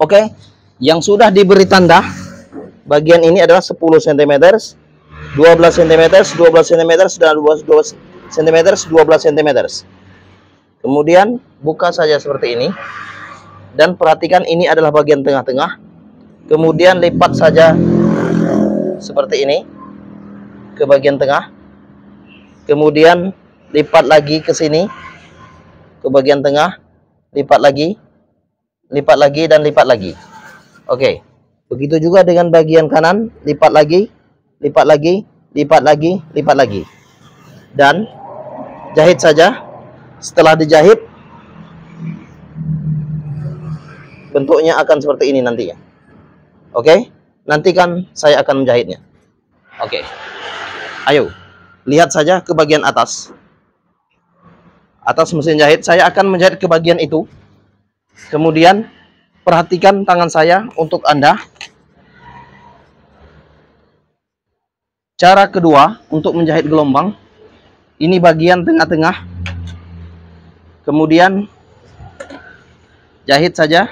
Oke, yang sudah diberi tanda bagian ini adalah 10 cm, 12 cm, 12 cm, dan 12 cm, 12 cm. Kemudian buka saja seperti ini. Dan perhatikan ini adalah bagian tengah-tengah. Kemudian lipat saja seperti ini ke bagian tengah. Kemudian lipat lagi ke sini ke bagian tengah, lipat lagi, dan lipat lagi. Oke. Begitu juga dengan bagian kanan, lipat lagi, lipat lagi, lipat lagi, lipat lagi. Dan jahit saja. Setelah dijahit, bentuknya akan seperti ini nantinya. Oke? Nantikan saya akan menjahitnya. Oke. Ayo, lihat saja ke bagian atas. Atas mesin jahit, saya akan menjahit ke bagian itu. Kemudian, perhatikan tangan saya untuk Anda. Cara kedua untuk menjahit gelombang, ini bagian tengah-tengah. Kemudian, jahit saja.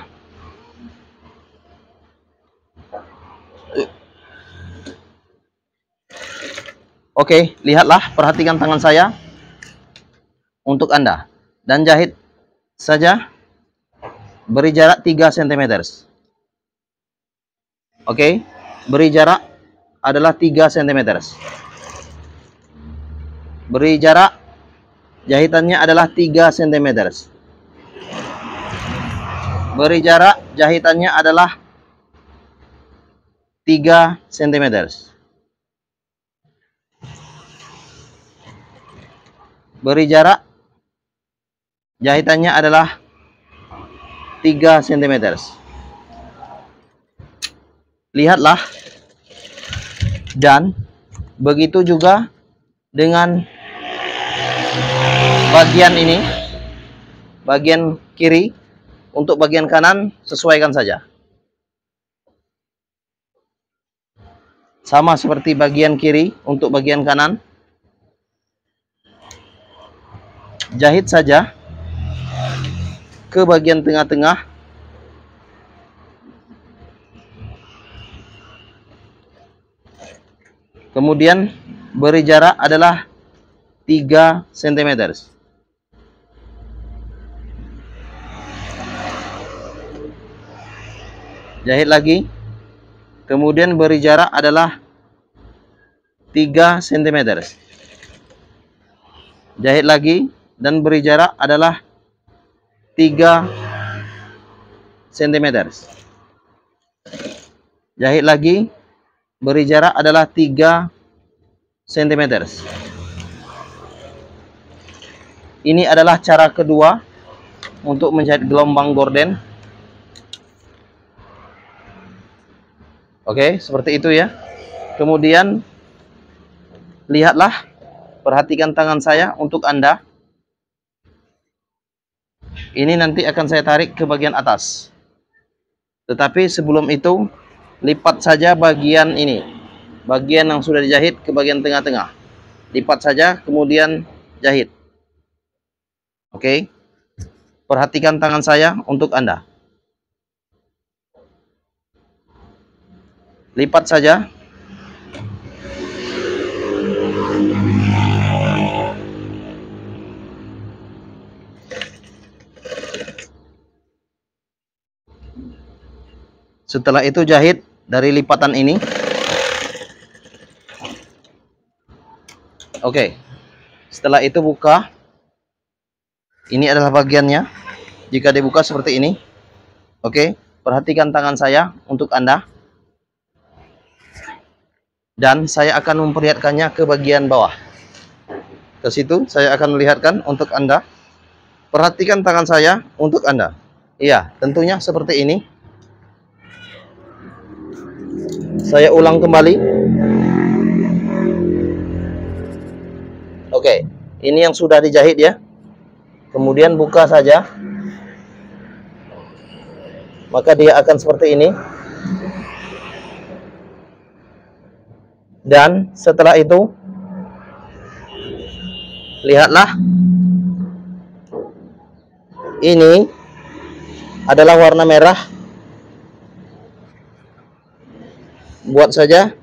Oke, lihatlah, perhatikan tangan saya untuk Anda. Dan jahit saja. Beri jarak 3 cm. Oke, beri jarak adalah 3 cm. Beri jarak, jahitannya adalah 3 cm. Beri jarak, jahitannya adalah 3 cm. Beri jarak, jahitannya adalah 3 cm. Lihatlah. Dan begitu juga dengan bagian ini, bagian kiri. Untuk bagian kanan, sesuaikan saja. Sama seperti bagian kiri, untuk bagian kanan. Jahit saja ke bagian tengah-tengah. Kemudian beri jarak adalah 3 cm. Jahit lagi. Kemudian beri jarak adalah 3 cm. Jahit lagi dan beri jarak adalah 3 cm. Jahit lagi, beri jarak adalah 3 cm. Ini adalah cara kedua untuk menjahit gelombang gorden. Oke, seperti itu ya. Kemudian lihatlah, perhatikan tangan saya untuk Anda. Ini nanti akan saya tarik ke bagian atas. Tetapi sebelum itu, lipat saja bagian ini. Bagian yang sudah dijahit ke bagian tengah-tengah. Lipat saja, kemudian jahit. Oke. Perhatikan tangan saya untuk Anda. Lipat saja. Setelah itu jahit dari lipatan ini. Oke. Setelah itu buka. Ini adalah bagiannya. Jika dibuka seperti ini. Oke. Perhatikan tangan saya untuk Anda. Dan saya akan memperlihatkannya ke bagian bawah. Ke situ saya akan melihatkan untuk Anda. Perhatikan tangan saya untuk Anda. Iya, tentunya seperti ini. Saya ulang kembali. Oke, ini yang sudah dijahit ya. Kemudian buka saja. Maka dia akan seperti ini. Dan setelah itu, lihatlah. Ini adalah warna merah buat saja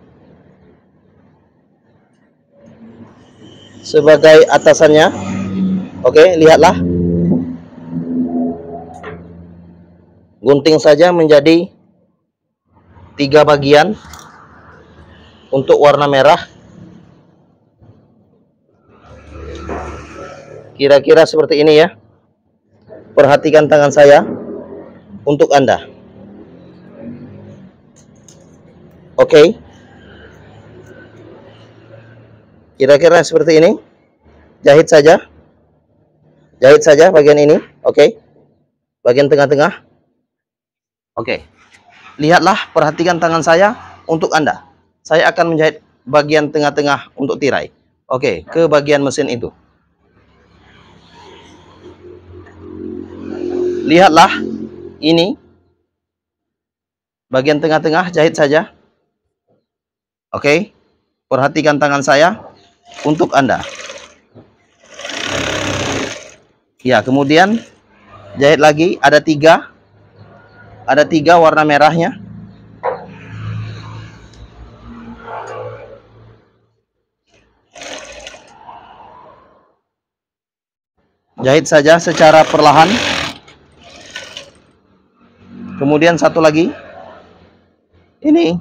sebagai atasannya. Oke, lihatlah. Gunting saja menjadi 3 bagian untuk warna merah. Kira-kira seperti ini ya. Perhatikan tangan saya untuk Anda. Oke. Kira-kira seperti ini. Jahit saja. Jahit saja bagian ini. Oke. Bagian tengah-tengah. Oke. Lihatlah, perhatikan tangan saya untuk Anda. Saya akan menjahit bagian tengah-tengah untuk tirai. Oke, ke bagian mesin itu. Lihatlah, ini bagian tengah-tengah, jahit saja. Oke, perhatikan tangan saya untuk Anda. Ya, kemudian jahit lagi, ada 3 warna merahnya. Jahit saja secara perlahan. Kemudian satu lagi, ini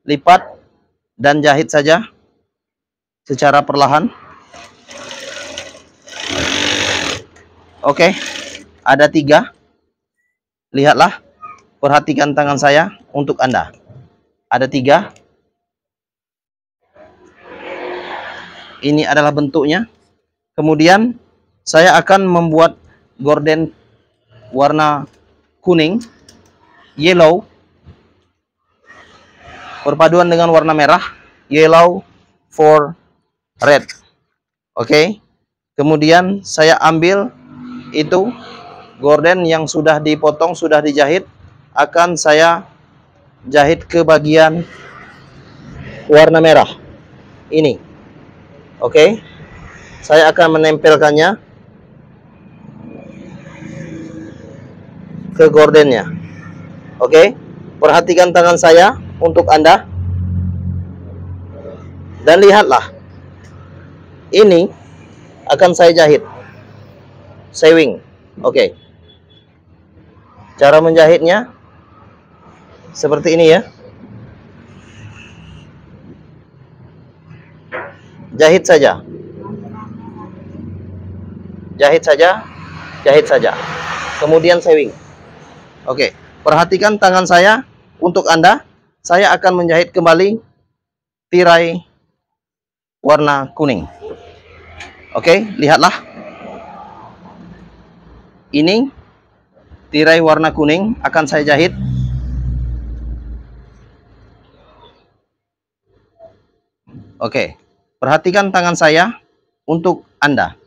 lipat dan jahit saja secara perlahan. Oke, ada 3. Lihatlah, perhatikan tangan saya untuk Anda. Ada 3. Ini adalah bentuknya. Kemudian saya akan membuat gorden warna kuning, yellow, perpaduan dengan warna merah, yellow for red. Oke. Kemudian saya ambil itu gorden yang sudah dipotong, sudah dijahit, akan saya jahit ke bagian warna merah ini. Oke. Saya akan menempelkannya ke gordennya. Oke, perhatikan tangan saya untuk Anda. Dan lihatlah, ini akan saya jahit. Sewing. Oke. Cara menjahitnya seperti ini ya. Jahit saja. Jahit saja. Jahit saja. Kemudian sewing. Oke. Perhatikan tangan saya untuk Anda. Saya akan menjahit kembali tirai warna kuning. Oke, lihatlah. Ini tirai warna kuning akan saya jahit. Oke, perhatikan tangan saya untuk Anda.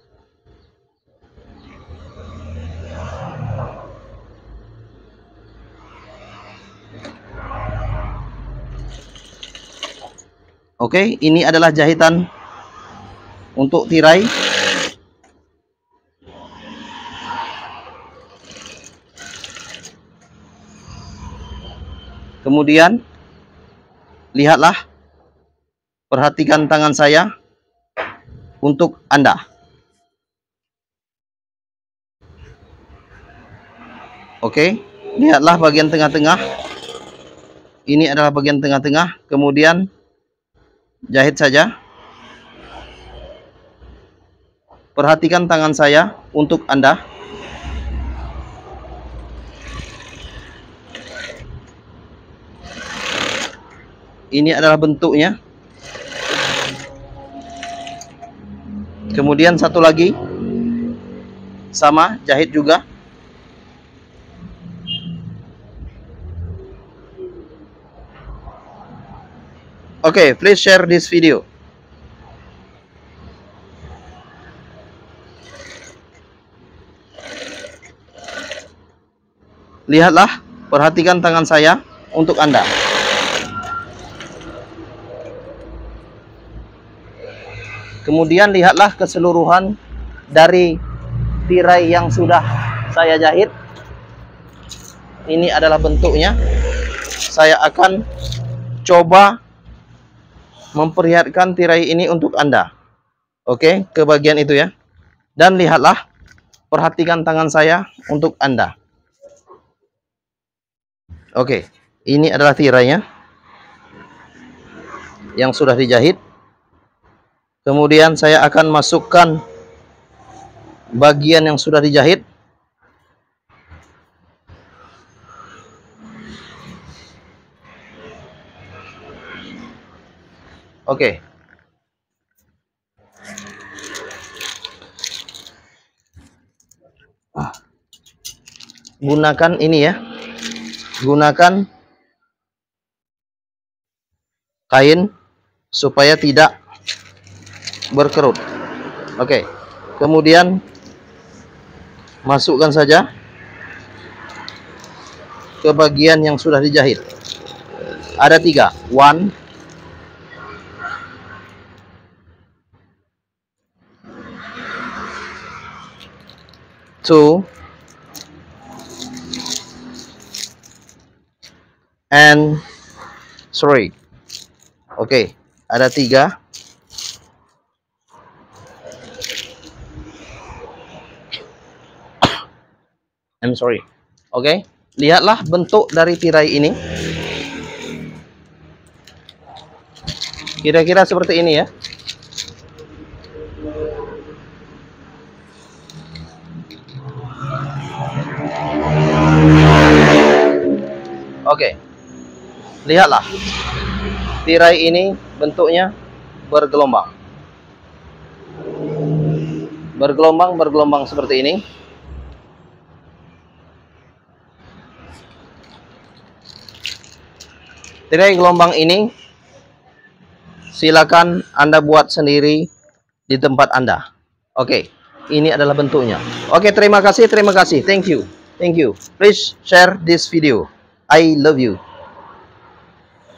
Oke, ini adalah jahitan untuk tirai. Kemudian, lihatlah, perhatikan tangan saya untuk Anda. Oke, lihatlah bagian tengah-tengah. Ini adalah bagian tengah-tengah. Kemudian, jahit saja. Perhatikan tangan saya untuk Anda. Ini adalah bentuknya. Kemudian satu lagi. Sama, jahit juga. Okay, please share this video. Lihatlah, perhatikan tangan saya untuk Anda. Kemudian lihatlah keseluruhan dari tirai yang sudah saya jahit. Ini adalah bentuknya. Saya akan coba memperlihatkan tirai ini untuk Anda. Oke, ke bagian itu ya. Dan lihatlah, perhatikan tangan saya untuk Anda. Oke, ini adalah tirainya yang sudah dijahit. Kemudian saya akan masukkan bagian yang sudah dijahit. Oke. Gunakan ini ya. Gunakan kain supaya tidak berkerut. Oke. Kemudian masukkan saja ke bagian yang sudah dijahit. Ada 3. 1, 2, and 3. Oke, ada 3. I'm sorry. Oke, lihatlah bentuk dari tirai ini. Kira-kira seperti ini ya. Oke. Lihatlah. Tirai ini bentuknya bergelombang. Bergelombang seperti ini. Tirai gelombang ini silakan Anda buat sendiri di tempat Anda. Oke, ini adalah bentuknya. Oke, terima kasih. Thank you. Please share this video. I love you.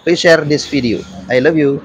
Please share this video. I love you.